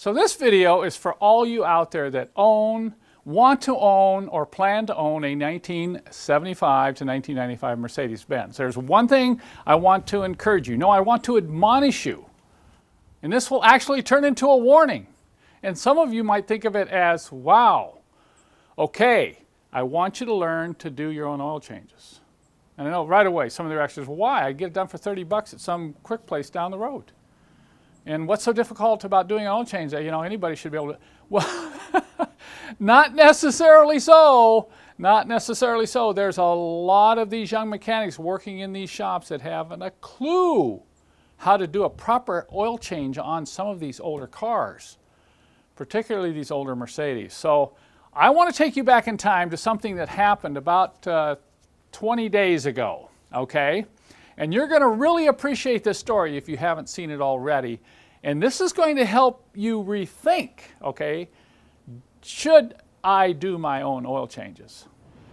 So this video is for all you out there that own, want to own, or plan to own a 1975 to 1995 Mercedes-Benz. There's one thing I want to encourage you. No, I want to admonish you. And this will actually turn into a warning. And some of you might think of it as, wow, okay, I want you to learn to do your own oil changes. And I know right away some of the reactions, well, why? I get it done for 30 bucks at some quick place down the road. And what's so difficult about doing an oil change that, anybody should be able to? Well, not necessarily so. Not necessarily so. There's a lot of these young mechanics working in these shops that haven't a clue how to do a proper oil change on some of these older cars, particularly these older Mercedes. So I want to take you back in time to something that happened about 20 days ago, okay? And you're going to really appreciate this story if you haven't seen it already. And this is going to help you rethink, okay, should I do my own oil changes?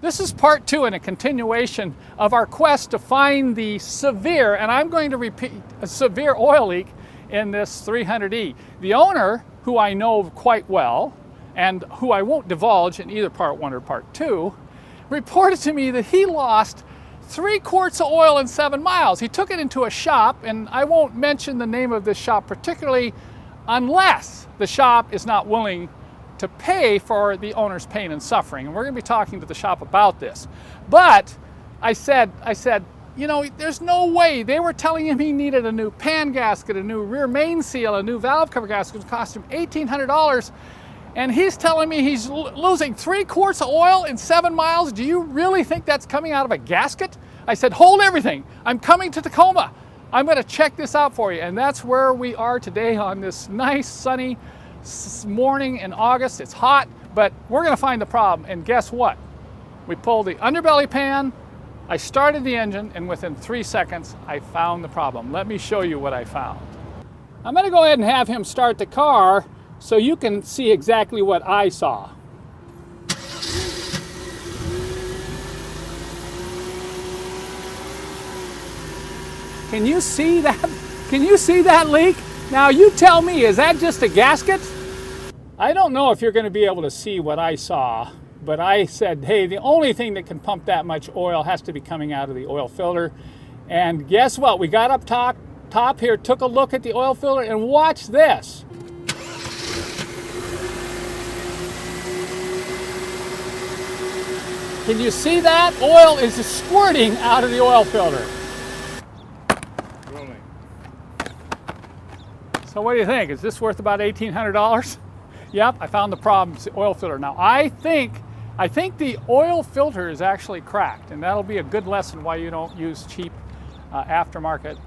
This is part 2 in a continuation of our quest to find the severe, and I'm going to repeat, a severe oil leak in this 300E. The owner, who I know quite well, and who I won't divulge in either part 1 or part 2, reported to me that he lost 3 quarts of oil in 7 miles. He took it into a shop, and I won't mention the name of this shop particularly unless the shop is not willing to pay for the owner's pain and suffering. And we're going to be talking to the shop about this. But I said, there's no way. They were telling him he needed a new pan gasket, a new rear main seal, a new valve cover gasket, which cost him $1,800. And he's telling me he's losing 3 quarts of oil in 7 miles. Do you really think that's coming out of a gasket? I said, hold everything. I'm coming to Tacoma. I'm going to check this out for you. And that's where we are today on this nice sunny morning in August. It's hot, but we're going to find the problem. And guess what? We pulled the underbelly pan. I started the engine, and within 3 seconds, I found the problem. Let me show you what I found. I'm going to go ahead and have him start the car so you can see exactly what I saw. Can you see that? Can you see that leak? Now you tell me, is that just a gasket? I don't know if you're going to be able to see what I saw, but I said, hey, the only thing that can pump that much oil has to be coming out of the oil filter. And guess what? We got up top here, took a look at the oil filter, and watch this. Can you see that? Oil is squirting out of the oil filter. So what do you think? Is this worth about $1,800? Yep, I found the problem. It's the oil filter. Now I think the oil filter is actually cracked, and that'll be a good lesson why you don't use cheap aftermarket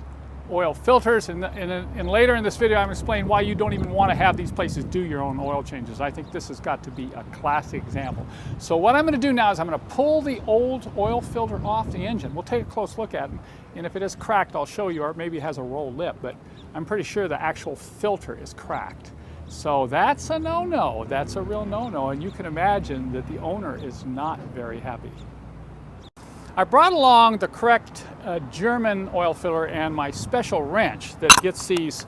oil filters. And later in this video, I'm explaining why you don't even want to have these places do your own oil changes. I think this has got to be a classic example. So what I'm going to do now is I'm going to pull the old oil filter off the engine. We'll take a close look at it, and if it is cracked, I'll show you, or maybe it has a rolled lip, but I'm pretty sure the actual filter is cracked. So that's a no-no. That's a real no-no, and you can imagine that the owner is not very happy. I brought along the correct German oil filter and my special wrench that gets these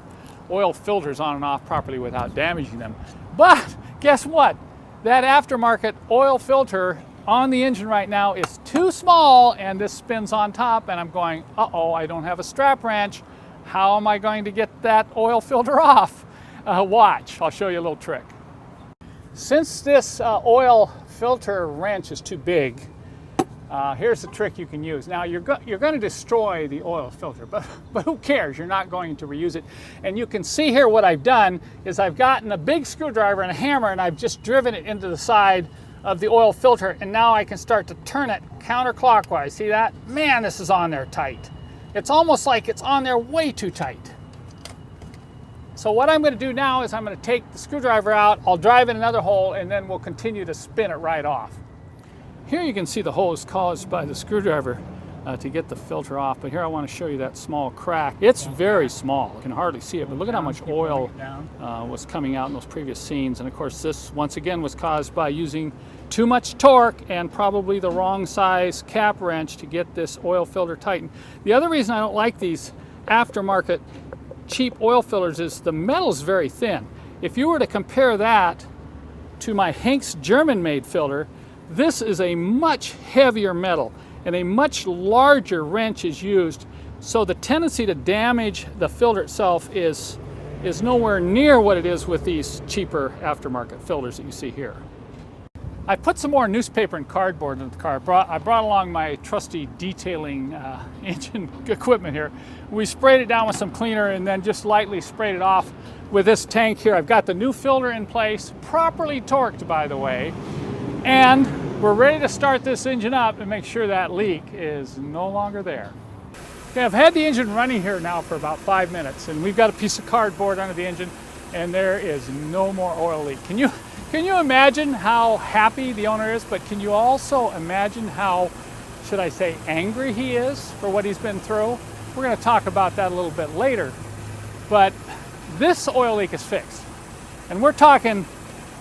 oil filters on and off properly without damaging them. But guess what? That aftermarket oil filter on the engine right now is too small, and this spins on top, and I'm going, uh-oh, I don't have a strap wrench. How am I going to get that oil filter off? Watch, I'll show you a little trick. Since this oil filter wrench is too big, here's the trick you can use. Now you're going to destroy the oil filter, but who cares? You're not going to reuse it. And you can see here what I've done is I've gotten a big screwdriver and a hammer, and I've just driven it into the side of the oil filter, and now I can start to turn it counterclockwise. See that? Man, this is on there tight. It's almost like it's on there way too tight. So what I'm going to do now is I'm going to take the screwdriver out, I'll drive in another hole, and then we'll continue to spin it right off. Here you can see the hole is caused by the screwdriver to get the filter off, but here I want to show you that small crack. It's very small, you can hardly see it, but look at how much oil was coming out in those previous scenes. And of course this once again was caused by using too much torque and probably the wrong size cap wrench to get this oil filter tightened. The other reason I don't like these aftermarket cheap oil filters is the metal is very thin, If you were to compare that to my Hinks German-made filter, this is a much heavier metal and a much larger wrench is used, so the tendency to damage the filter itself is nowhere near what it is with these cheaper aftermarket filters that you see here. I put some more newspaper and cardboard in the car. I brought along my trusty detailing engine equipment here. We sprayed it down with some cleaner and then just lightly sprayed it off with this tank here. I've got the new filter in place, properly torqued by the way, and we're ready to start this engine up and make sure that leak is no longer there. Okay, I've had the engine running here now for about 5 minutes, and we've got a piece of cardboard under the engine, and there is no more oil leak. Can you imagine how happy the owner is? But can you also imagine how, should I say, angry he is for what he's been through? We're going to talk about that a little bit later. But this oil leak is fixed, and we're talking,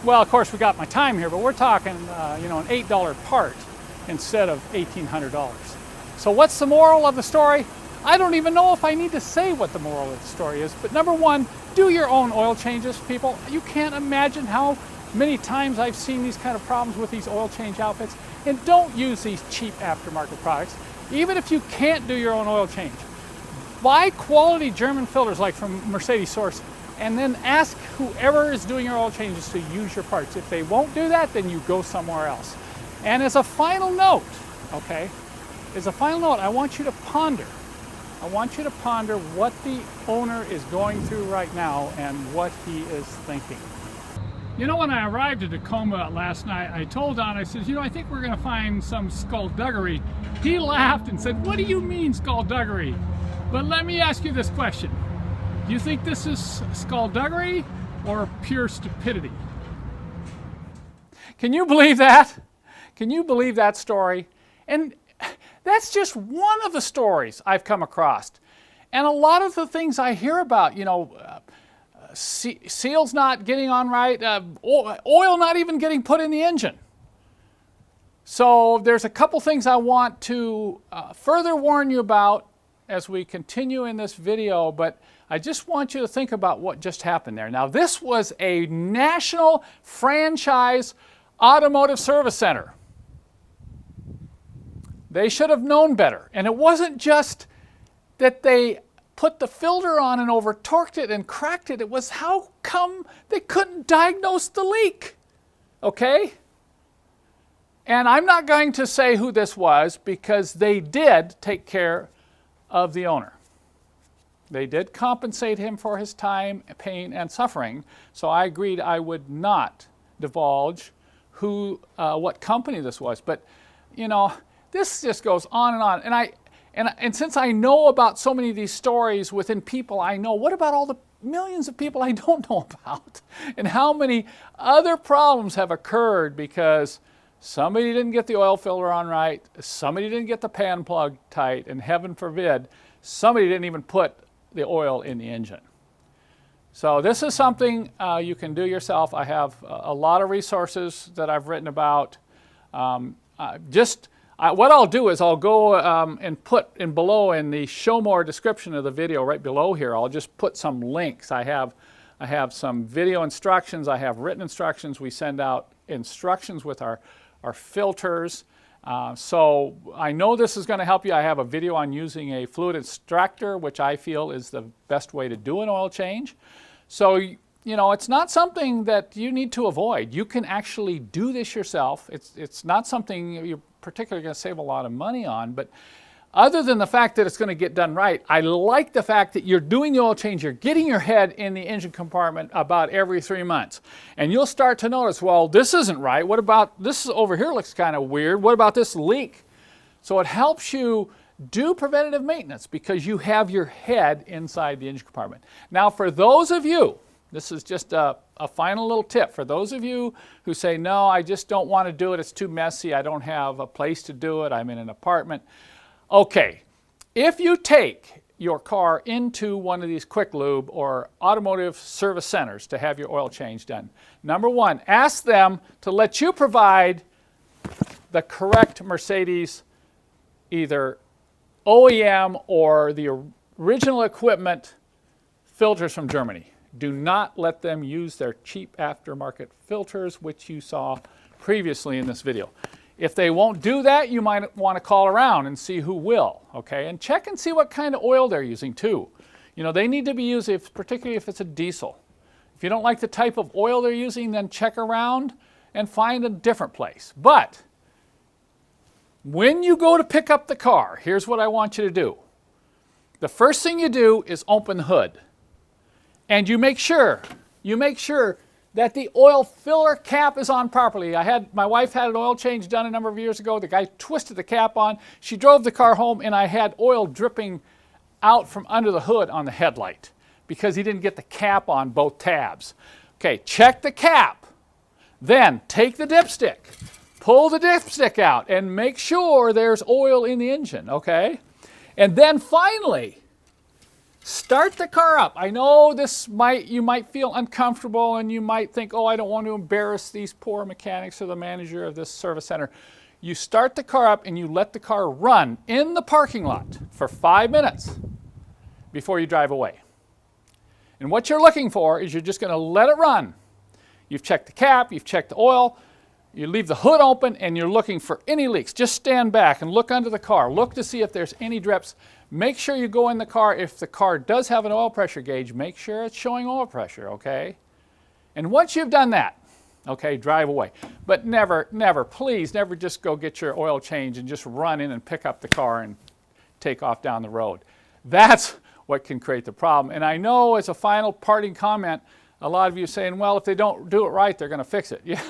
well, of course we got my time here, but we're talking, you know, an $8 part instead of $1,800. So what's the moral of the story? I don't even know if I need to say what the moral of the story is, but number one, do your own oil changes, people. You can't imagine how many times I've seen these kind of problems with these oil change outfits, and don't use these cheap aftermarket products. Even if you can't do your own oil change, buy quality German filters like from Mercedessource, and then ask whoever is doing your oil changes to use your parts. If they won't do that, then you go somewhere else. And as a final note, okay, I want you to ponder. I want you to ponder what the owner is going through right now and what he is thinking. You know, when I arrived at Tacoma last night, I told Don, I said, you know, I think we're going to find some skullduggery. He laughed and said, what do you mean skullduggery? But let me ask you this question. Do you think this is skullduggery or pure stupidity? Can you believe that? Can you believe that story? And that's just one of the stories I've come across. And a lot of the things I hear about, you know, seals not getting on right, oil not even getting put in the engine. So there's a couple things I want to further warn you about as we continue in this video, but I just want you to think about what just happened there. Now, this was a national franchise automotive service center. They should have known better. And it wasn't just that they put the filter on and over-torqued it and cracked it. It was how come they couldn't diagnose the leak, okay? And I'm not going to say who this was because they did take care of the owner. They did compensate him for his time, pain, and suffering. So I agreed I would not divulge what company this was. But, you know, this just goes on and on. And since I know about so many of these stories within people I know, what about all the millions of people I don't know about? And how many other problems have occurred because somebody didn't get the oil filter on right, somebody didn't get the pan plug tight, and heaven forbid, somebody didn't even put the oil in the engine. So this is something you can do yourself. I have a lot of resources that I've written about. What I'll do is I'll go and put in below in the show more description of the video right below here, I'll just put some links. I have some video instructions, I have written instructions. We send out instructions with our filters. So I know this is going to help you. I have a video on using a fluid extractor, which I feel is the best way to do an oil change. So, you know, it's not something that you need to avoid. You can actually do this yourself. It's not something you're particularly going to save a lot of money on, but other than the fact that it's going to get done right, I like the fact that you're doing the oil change, you're getting your head in the engine compartment about every 3 months. And you'll start to notice, well, this isn't right. What about this over here looks kind of weird. What about this leak? So it helps you do preventative maintenance because you have your head inside the engine compartment. Now, for those of you, this is just a final little tip. For those of you who say, no, I just don't want to do it, it's too messy, I don't have a place to do it, I'm in an apartment. Okay, if you take your car into one of these quick lube or automotive service centers to have your oil change done, number one, ask them to let you provide the correct Mercedes, either OEM or the original equipment filters from Germany. Do not let them use their cheap aftermarket filters, which you saw previously in this video. If they won't do that, you might want to call around and see who will, okay? And check and see what kind of oil they're using too. You know, they need to be used, particularly if it's a diesel. If you don't like the type of oil they're using, then check around and find a different place. But when you go to pick up the car, here's what I want you to do. The first thing you do is open the hood. And you make sure that the oil filler cap is on properly. My wife had an oil change done a number of years ago. The guy twisted the cap on. She drove the car home, and I had oil dripping out from under the hood on the headlight because he didn't get the cap on both tabs. Okay, check the cap. Then take the dipstick, pull the dipstick out, and make sure there's oil in the engine, okay? And then finally, start the car up. I know you might feel uncomfortable and you might think, oh, I don't want to embarrass these poor mechanics or the manager of this service center. You start the car up and you let the car run in the parking lot for 5 minutes before you drive away. And what you're looking for is you're just going to let it run. You've checked the cap, you've checked the oil, you leave the hood open and you're looking for any leaks. Just stand back and look under the car. Look to see if there's any drips. Make sure you go in the car. If the car does have an oil pressure gauge, make sure it's showing oil pressure, okay? And once you've done that, okay, drive away. But never, please never just go get your oil change and just run in and pick up the car and take off down the road. That's what can create the problem. And I know as a final parting comment, a lot of you are saying, well, if they don't do it right, they're going to fix it. Yeah,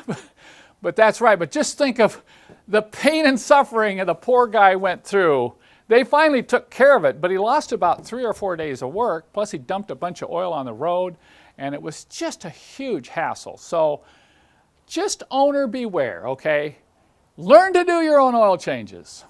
but that's right. But just think of the pain and suffering that the poor guy went through. They finally took care of it, but he lost about 3 or 4 days of work, plus he dumped a bunch of oil on the road, and it was just a huge hassle. So just owner beware, okay? Learn to do your own oil changes.